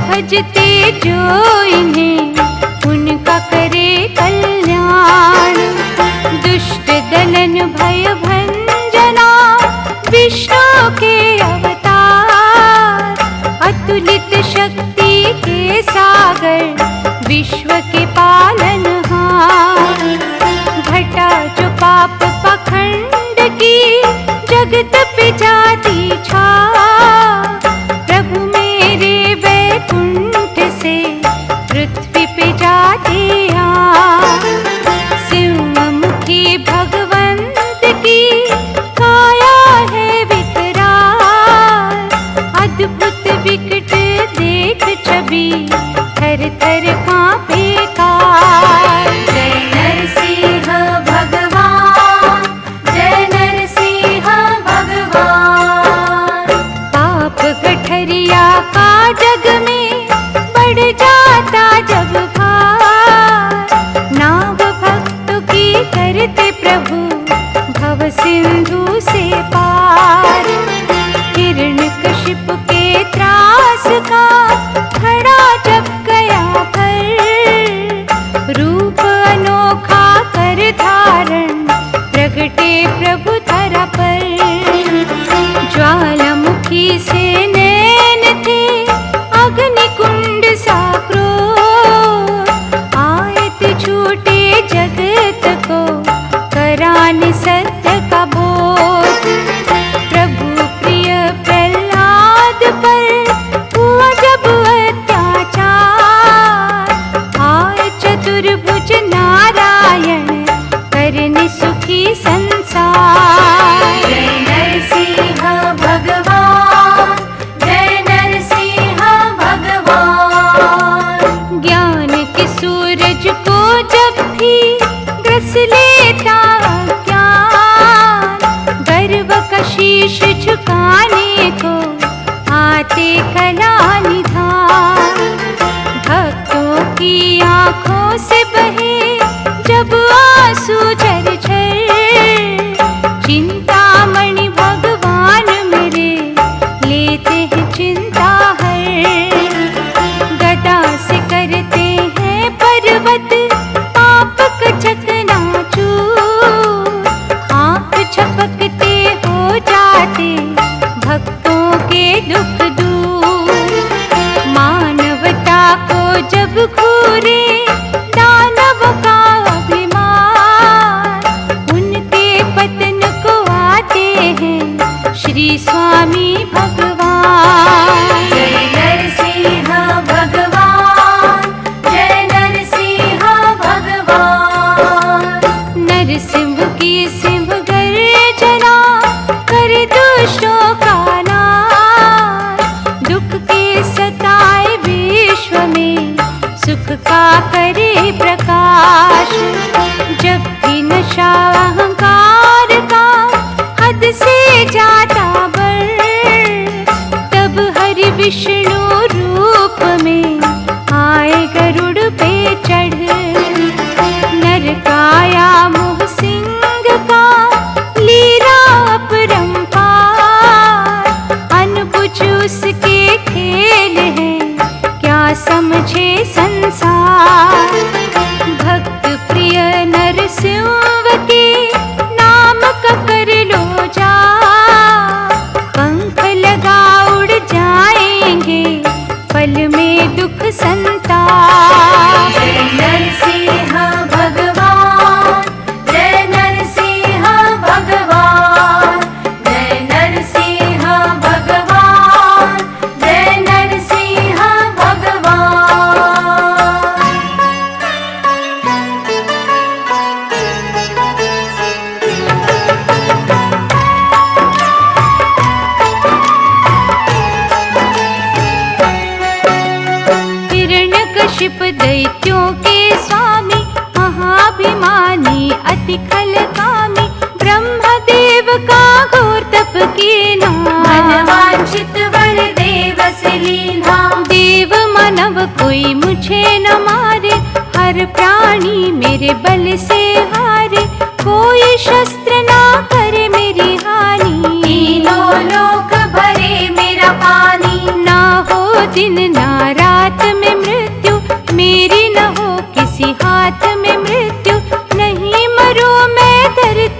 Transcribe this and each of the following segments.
भजते जो इन्हें उनका करे कल्याण। दुष्ट दलन भय भंजना विष्णु के अवतार, अतुलित शक्ति के सागर विश्व के पालनहार। घटा जो पाप पखंड की जगत पे जाती छा, प्रभु मेरे वैकुंठ से पृथ्वी पे जाते आ। सिंहमुखी भगवंत की काया है विकराल, अद्भुत विकट देख छवि थर थर कांपे काल। जय नरसिंह भगवान, जय नरसिंह भगवान। पाप गठरिया का जग में बढ़ जाता जब भार, नाव भक्तों की करते प्रभु भव सिंधु से पार। हिरण्यकशिपु के त्रास का खड़ा जब गया भर, रूप अनोखा कर धारण प्रगटे प्रभु धरा पर। ज्वालामुखी से नैन थे अग्निकुंड सा क्रोध, आयत छूटे जगत को कराने सत्य का बोध। प्रभु प्रिय प्रहलाद पर हुआ जब अत्याचार, आए चतुर्भुज नारायण करने सुखी संसार। जय नरसिंह भगवान, जय नरसिंह भगवान। ज्ञान के सूरज को जब भी ग्रस लेता ज्ञान, गर्व का शीश झुकाने को आते कला निधान। भक्तों की आंखों से बहे जब आंसू झरझर, चिंतामणि भगवान मेरे लेते हैं चिंता हर। गदा से करते हैं पर्वत पाप का चकनाचूर, आंख झपकते हो जाते भक्तों के दुख दूर। मानवता को जब घूरे दानव का अभिमान, उनके पतन को आते हैं श्री स्वामी भगवान। जय नरसिंह भगवान, जय नरसिंह भगवान। नरसिंह की सिंह गर्जना करे दुष्टों का नाश, दुख के सताए विश्व में सुख का करे प्रकाश। जब भी नशा अहंकार का हद से जाता बढ़, तब हरि विष्णु रूप में आए गरुड़ पे चढ़। नर काया मुह सिंह का लीला अपरंपार, अनबुझ उसके खेल हैं क्या समझे संसार। भक्त प्रिय नरसिंह के नाम का कर लो जा, पंख लगा उड़ जाएंगे पल में दुख संताप। जय नरसिंह भगवान, जय नरसिंह भगवान। जय नरसिंह भगवान, जय नरसिंह भगवान। हिरण्यकशिप दैत्यों के स्वामी, महाभिमानी अति खलकामी, ब्रह्मदेव का घोर तप कीना, मनवांछित वर देव से लीना। देव मानव कोई मुझे न मारे, हर प्राणी मेरे बल से हारे। कोई शस्त्र ना करे मेरी हानि, तीनों लोक भरे मेरा पानी। ना हो दिन ना रात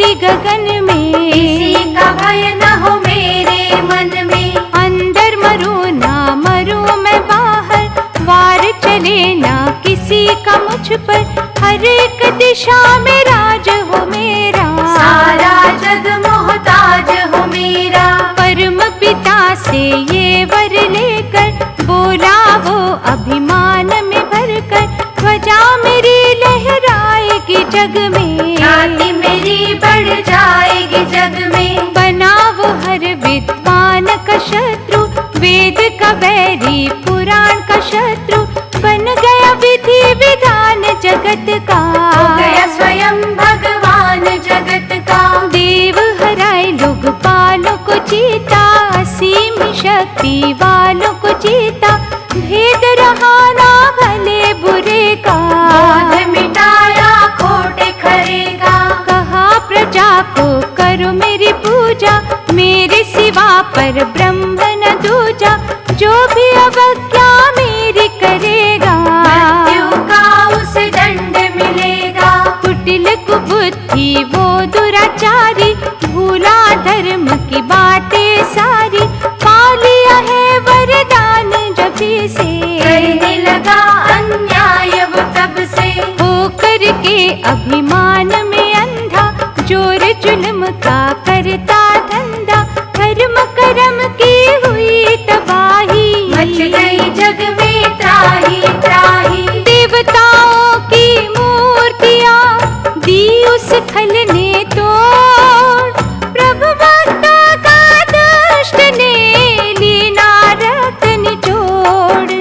ज्योति गगन में, किसी का भय न हो मेरे मन में। अंदर मरूं ना मरूं मैं बाहर, वार चले ना किसी का मुझ पर, हर एक दिशा में राज हो मेरा, सारा जग मोहताज हो मेरा। परम पिता से ये वर लेकर, बोला वो अभिमान में भरकर, ध्वजा मेरी लहराएगी जग में, ख्याति मेरी बढ़ जाएगी जग में। बना वो हर विद्वान का शत्रु, वेद का बैरी पुराण का शत्रु, बन गया विधि विधान जगत का, हो गया स्वयं भगवान जगत का। देव हराए लोकपालों को जीता, असीम शक्ति वालों को जीता, भेद रहा ना भले बुरे का, बोध मिटाया खोटे खरे का। कहा प्रजा को करो मेरी पूजा, मेरे सिवा पर ब्रह्म न दूजा, जो भी अवज्ञा मेरी करेगा, मृत्यु का उसे दंड मिलेगा। कुटिल कुबुद्धि वो दुराचारी, भूला धर्म की बातें सारी, पा लिया है वरदान जब से, करने लगा अन्याय वो तब से। होकर के अभिमान में अंधा, जोर जुल्म का करता धंधा, धर्म कर्म की हुई तबाही, मच गई जग में त्राही त्राही। देवताओं की मूर्तियां दी उस खल ने तोड़, प्रभु भक्तों का दुष्ट ने ली नारक निचोड़,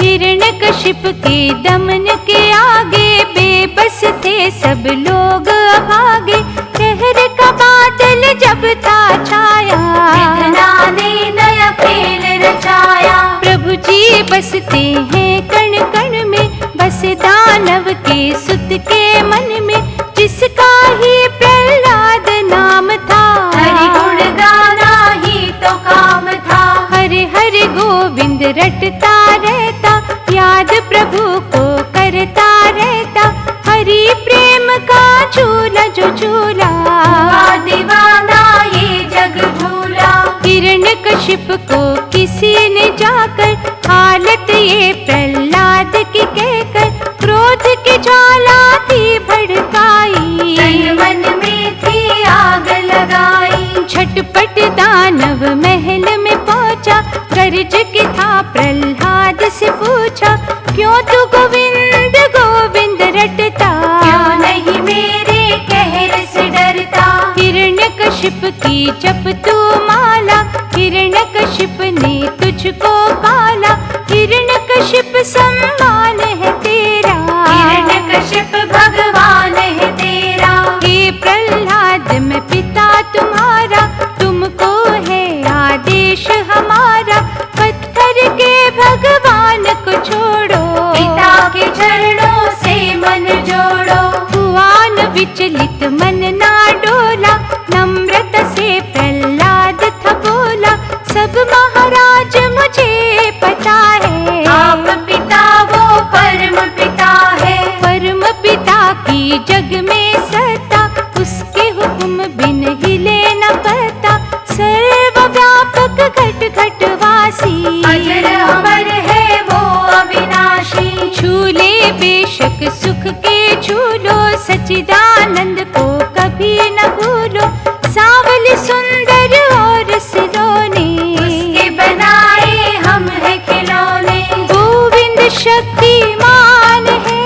हिरण्यकशिप के दमन के आगे, बेबस थे सब लोग अभागे, कहर का बादल जब था छाया, विधना ने नया खेल रचाया। प्रभु जी बसते हैं कण कण में, बस दानव के सुत के मन में, जिसका ही प्रहलाद नाम था, हरि गुण गाना ही तो काम था। हरे हरे गोविंद रटता रहता, याद प्रभु को करता रहता, हरि प्रेम का झूला जो झूला, हुआ दीवाना ये जग भूला। हिरण्यकशिप को किसी ने जाकर, हालत ये प्रहलाद की कहकर, क्रोध की ज्वाला थी भड़काई, तन मन में थी आग लगाई। झटपट दानव महल में पहुंचा, गर्ज के था प्रहलाद से पूछा, क्यों तू गोविंद गोविंद रटता, क्यों नहीं मेरे कहर से डरता। हिरण्यकशिप की जप तू माला, हिरण्यकशिप ने तुझको पाला, हिरण्यकशिप सम्मान है तेरा, हिरण्यकशिप भगवान है तेरा। हे प्रहलाद मैं पिता तुम्हारा, तुमको है आदेश हमारा, पत्थर के भगवान को छोड़ो, पिता के चरणों से मन जोड़ो। हुआ न विचलित मन ना डोला, नम्रता से प्रहलाद था बोला, सब महाराज मुझे पता है, आप पिता वो परम पिता है। परम पिता की जग में सत्ता, उसके हुक्म बिन हिले न पता, सर्वव्यापक घट घट वासी, अजर अमर है वो अविनाशी। झूले बेशक सुख के झूलो, सच्चिदानंद को कभी न भूलो, सांवली सुंदर और सिलोने, उसके बनाए हम है खिलौने। गोविंद शक्तिमान है,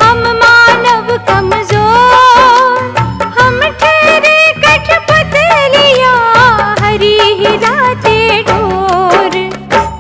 हम मानव कमजोर, हम ठहरे कठपुतलियां, हरि हिलाते डोर,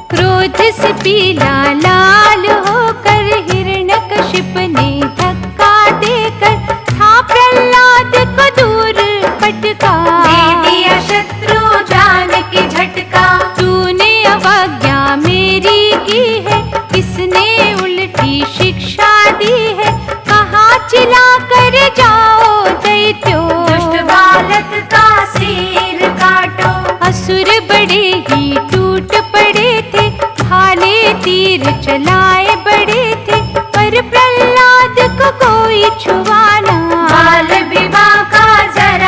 क्रोध से पीला लाल होकर, हिरण्यकशिप ने धक्का देकर, था प्रहलाद को दूर पटका, दे दिया शत्रु जान के झटका। तूने अवज्ञा मेरी की है, किसने उल्टी शिक्षा दी है, कहा चिल्ला कर जाओ दैत्यो, दुष्ट बालक का सिर काटो। असुर बड़े ही टूट पड़े थे, भाले तीर चलाए बड़े थे, पर प्रहलाद को कोई छुआ ना, बाल विवाह का जरा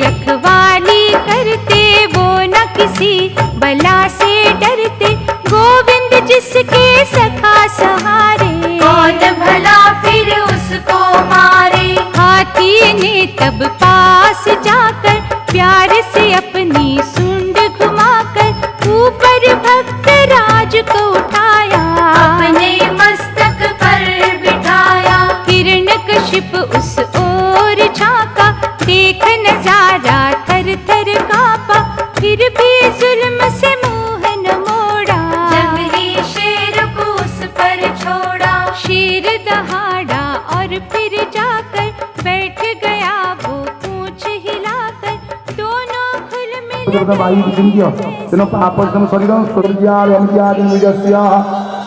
रखवाली करते, वो न किसी बला से डरते। गोविंद जिसके सखा सहारे, कौन भला फिर उसको मारे। हाथी ने तब पास जाकर प्यार से अपनी सूंड घुमाकर ऊपर भक्त राज को उठाया, अपने मस्तक पर बिठाया। हिरण्यकशिप उस ओर झांका, देख नजारा थर थर कांपा। फिर भी जुल्म से मुंह न मोड़ा, जब ही शेर को उस पर छोड़ा। शेर दहाड़ा और फिर जाकर बैठ गया वो पूंछ हिलाकर। दोनों खुल मिल वायु विचिन्त्य तेन पापम शरीरं स्वर्ग्यादिविजस्य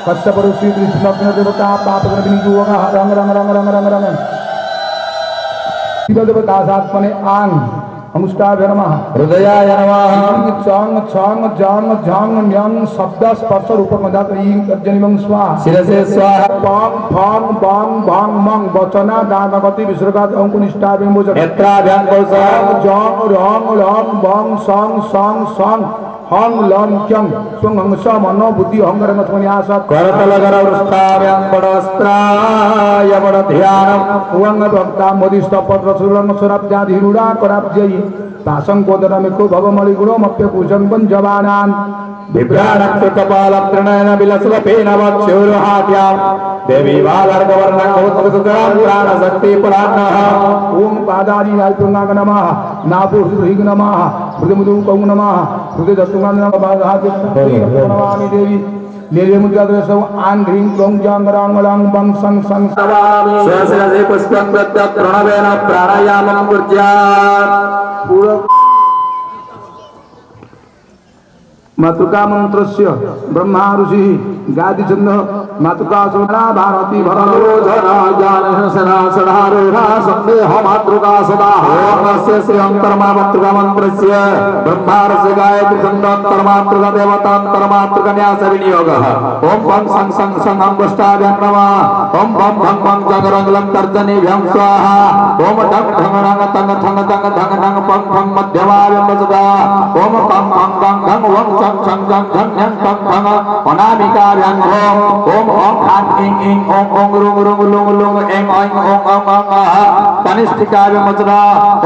कश्यप ऋषि कृष्ण देवता पापग्न विनियोगः रंग रंग रंग रंग रंग रंग शिवदेवदासात्मने आंग अमुष्टाभ्य नमः हृदयाय नमः चंग छंग जंग झंग न्यंग शब्द स्पर्श रूपक मदातनिवं स्वाहा शिरसे स्वाहा पां फां बां भां मंग वचना दानगति विसर्गात् अंकुनिष्ठाभ्यं भुज नेत्राभ्यं कौशल जंग रंग रंग बंग संग संग संग हंग लं क्यं स्वं हंस मनो बुद्धि अहंकार मत्मन्यास करतल कर वृष्टाभ्यं बडस्त्राय बड ध्यानम वंग भक्ता मोदिष्ट पत्र सुरंग सुरब्जाधिरूढ़ा कराब्जयी तासं कोदरमिको भवमणि गुणमप्य कुशं पंचवानान् बिभ्राणक्ष कपालं त्रिनयन विलसलपेन वक्षुरुहाट्यां देवी बालर्कवर्णं कौतुकसुतरां प्राणशक्ति पुराणः ओम पादानि नाल्पुंगांग नमः नापुरुषिग नमः हृदयमुदुकं नमः हृदयदत्तुंगां नमः बाधादित्य नमामि देवी लेले मुद्रादसौ आं ह्रीं क्लौं जां रां लां बं सं सं सवामि स्वशिरसि पुष्पं दत्त प्रणवेन प्राणायामं कुर्यात् मातुका मंत्रस्य ब्रह्मा ऋषि गादि चंद मातुका सुना भारती भरोधना ज्ञान सना सदारोहा संदेह मातृका सदा होमस्य श्री अंतर्मा मातृका मंत्रस्य ब्रह्मा ऋषि गायत्री चंद अंतर्मातृका देवता अंतर्मातृका न्यास विनियोगः ओम भं सं सं सं अंगुष्टाभ्यां नमः ओम भं भं भं जगरंगलं तर्जनीभ्यां स्वाहा ओम ढं ढं रंग तंग थंग तंग धंग धंग पं पं मध्यमाभ्यां वसदा ओम पं पं दं धं वं चं चं चं धं धं तं धं अनामिकाभ्यां ओम ओम आं इं इं ओम ओम रुंग रुंग लुंग लुंग एं ऐं ओम ओम ओम तनिष्ठिकाभ्यां वसदा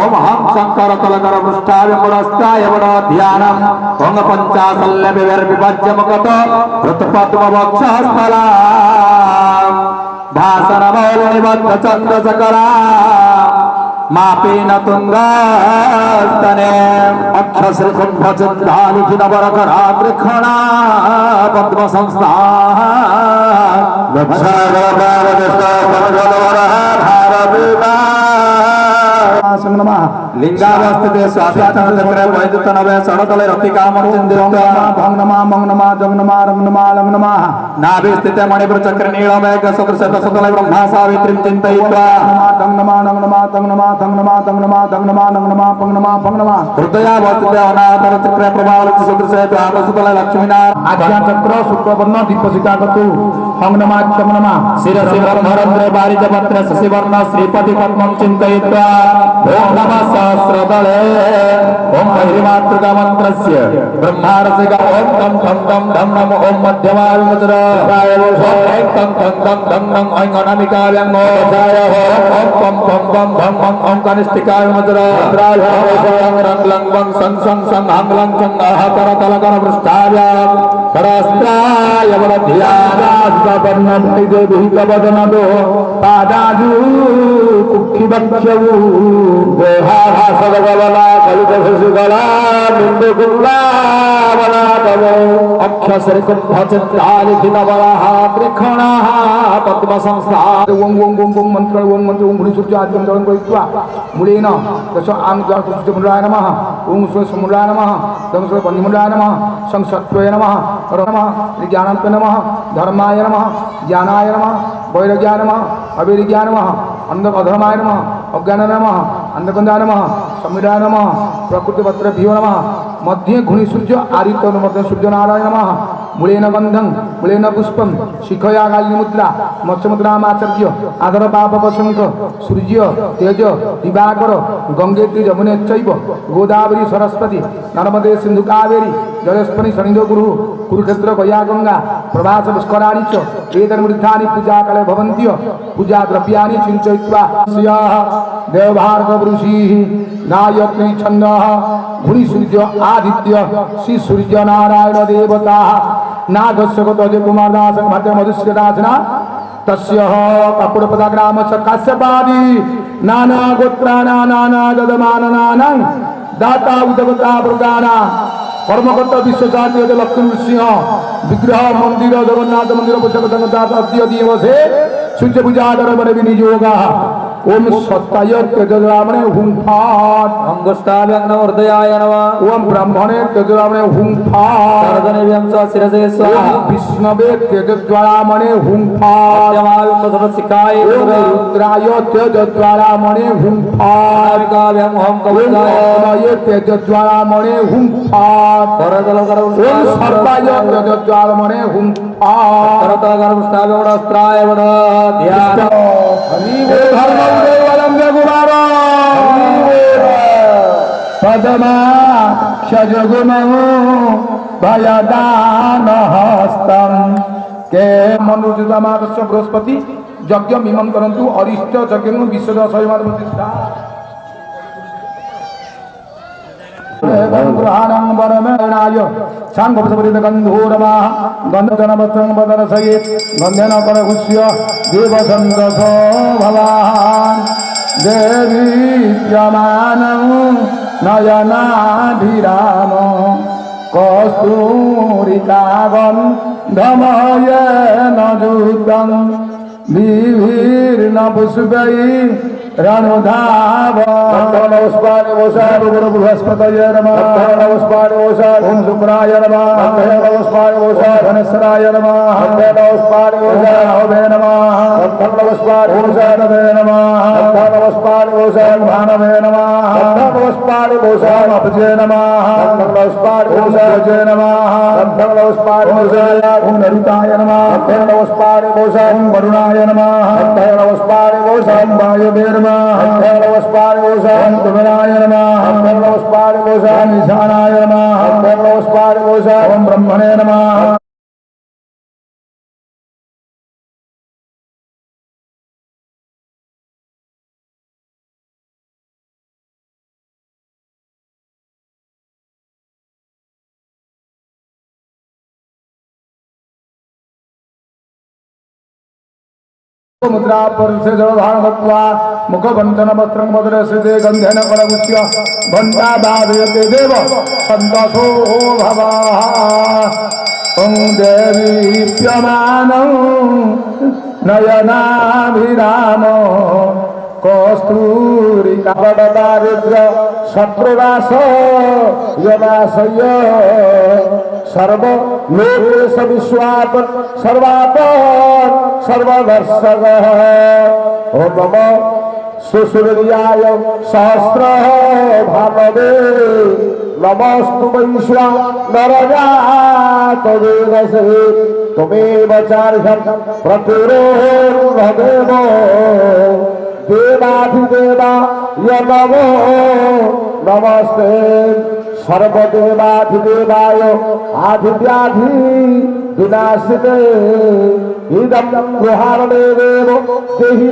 ओम हं शंकर तलकर पृष्ठाभ्यां बडस्ताय बड ध्यानम् ओम पंचाशल्यविर्विभज्य मुखत हृतपद्म वक्षस्थला भासन मौलिनिबद्ध चंद्र सकला मापेन तुंगस्तने अक्षश्री कुंभचंद्रालिखित वरकराग्रखणा पद्म संस्था लिंगावस्थिते स्वादिष्टानचक्रे वैद्युतनवे षडतले रतिकामर्चिन्दिरंगा भं नमः मं नमः जं नमः रं नमः लं नमः नाभिस्थिते मणिपुरचक्रे नीलमेघ सदृशे दशतले ब्रह्मा सावित्रीं चिन्तयित्वा तं नमः नं नमः तं नमः तं नमः तं नमः तं नमः नं नमः पं नमः पं नमः हृदयावस्थिते अनाथरचक्रे प्रभावलक्ष्य सदृशे द्वादशतले लक्ष्मीनारायण आज्ञाचक्र शुक्लवर्ण दीपशिखाकतु हं नमः चं नमः शिरसि ब्रह्मरन्ध्रे वारिजपत्रे शशिवर्ण श्रीपति पद्मं चिन्तयित्वा ओम नमः सहस्रदले ओम महिमातृका मंत्रस्य ब्रह्मारसिका ओम तं तं तं धं नम ओम मध्यमाय वज्र ओम तं तं तं धं नं ऐं अनामिकाभ्यां मोक्षाय ओम पं पं पं भं भं ओम कनिष्ठिकाय वज्र ओम रं लं वं सं सं सं हं लं चं अहतर तलकर पृष्ठाभ्यां परस्त्राय वरध्यानास्पन्न भैदेभिकवदनदो पादाजू कुक्षिबक्षवू गोहासगवला कलितभुजगला बिन्दुकुल्ला वनातवो अक्षश्री कुंभचंद्रालिखित वराहाग्रखणाः पद्म संस्था ओम ओम ओम ओम मंत्र ओम मंत्र ओम भूरिसूर्यादिकं जलं गृहीत्वा मूलेन दश आंगजातुष्टमुण्डाय नमः ओम स्वसमुण्डाय नमः तं स्वपन्मुण्डाय नमः संसत्त्वय नमः नमः ज्ञानाय नमः धर्माय नमः ज्ञानाय नमः वैराग्याय नमः अविद्याय नमः अंधकधर्माय नमः अज्ञानाय नमः अंधकंधाय नमः समिदाय नमः प्रकृतिपत्रेभ्यो नमः मध्ये घुनि सूर्य आदित्य मध्य सूर्य नारायण नमः मूलेन गंधं मूलेन पुष्पं शिखया कालिनी मुद्रा मत्स्यमुद्रामाचर्य आदर पापक शंख सूर्य तेज दिवाकर गंगेत्री जमुने चैव गोदावरी सरस्वती नर्मदे सिंधु कावेरी जलेस्पनि सनिधो गुरु कुरुक्षेत्र गया गंगा प्रभास पुष्कराणि च एतन्मृद्धानि पूजा काले भवन्त्य पूजा द्रव्याणि चिन्तयित्वा स्याः देवभार्गव ऋषिः गायत्री छन्दः घुनि सूर्य आदित्य श्री सूर्य नारायण देवता नागस्य गतजे कुमार दास मध्य मधुस्य दासना तस्य कपूरपदाग्राम च काश्यपादि नाना गोत्राणा नाना जदमाननानां दाता उदवता प्रदाना कर्मकर्ता विश्वजातीय लक्ष्मी सिंह विग्रह मंदिर जगन्नाथ मंदिर पुस्तक संगता अद्य दिवसे सूर्य पूजा दरबार विनियोगा ओम सत्ताय तेजरामणे हुं फाट अंगुष्ठाभ्यां नमो हृदयाय नमः ओम ब्रह्मणे तेजरामणे हुं फाट सर्वदेव्यां शिरसे स्वाहा विष्णवे तेजज्वालामणे हुं फाट शिखाय ओम रुद्राय तेजज्वालामणे हुं फाट काव्यां हम कवचाय तेजज्वालामणे हुं फाट करतल ओम सर्वाय तेजज्वालामणे हुं फाट करतल गर्भस्थाभ्यां वस्त्राय वद ध्यान पदमा क्षजगुमो भयदान हस्तम के मनुजमादस्य बृहस्पति यज्ञ मिमं करन्तु अरिष्ट यज्ञ विश्व सयमाद प्रतिष्ठा ग्रहाणां वरमेणाय सांगोपसपरित गन्धोरमा गन्धजनवत्रं वदरसये गन्धेन करगुष्य देवसन्दसो भवान् देवी प्यमानं नयनाभिराम कस्तूरिकागन्धमयेन जुतं विभिन्न पुष्पैः रणुधाव नमस्कार ओषाण गुरु बृहस्पतये नमः नमस्कार ओषाण ओम शुक्राय नमः नमस्कार ओषाण धनेश्वराय नमः नमस्कार ओषाण हवे नमः नमस्कार ओषाण वे नमः नमस्कार ओषाण भानवे नमः नमस्कार ओषाण अपजे नमः नमस्कार ओषाण जय नमः नमस्कार ओषाण ओम नरुताय नमः नमस्कार ओषाण वरुणाय नमः नमस्कार ओषाण वायवे नमस्कार ओषाण कुबेराय नमः नमस्कार ओषाण ईशानाय नमः नमस्कार ओषाण ओम ब्रह्मणे नमः मुद्रा पर से जल धारण भक्त्वा मुख बंधन वस्त्रं वदरसिते गंधेन करगुष्य घंटा बाधयते देव संतोषो भवः ओं देवी प्यमानं नयनाभिराम कस्तूरिकापदारिद्र शत्रुनाश यदाशय सर्व लोकेश विश्वाप सर्वाप सर्वदर्शक ओम नमो सुसूर्याय सहस्र भानवे नमस्तु वैश्वा नरजात वेदसे त्वमेव चार्षं प्रतिरोधदेव देवाधिदेवाय नमो नमस्ते सर्वदेवाधिदेवाय आधिव्याधि विनाशिते इदं गुहारणे देव देहि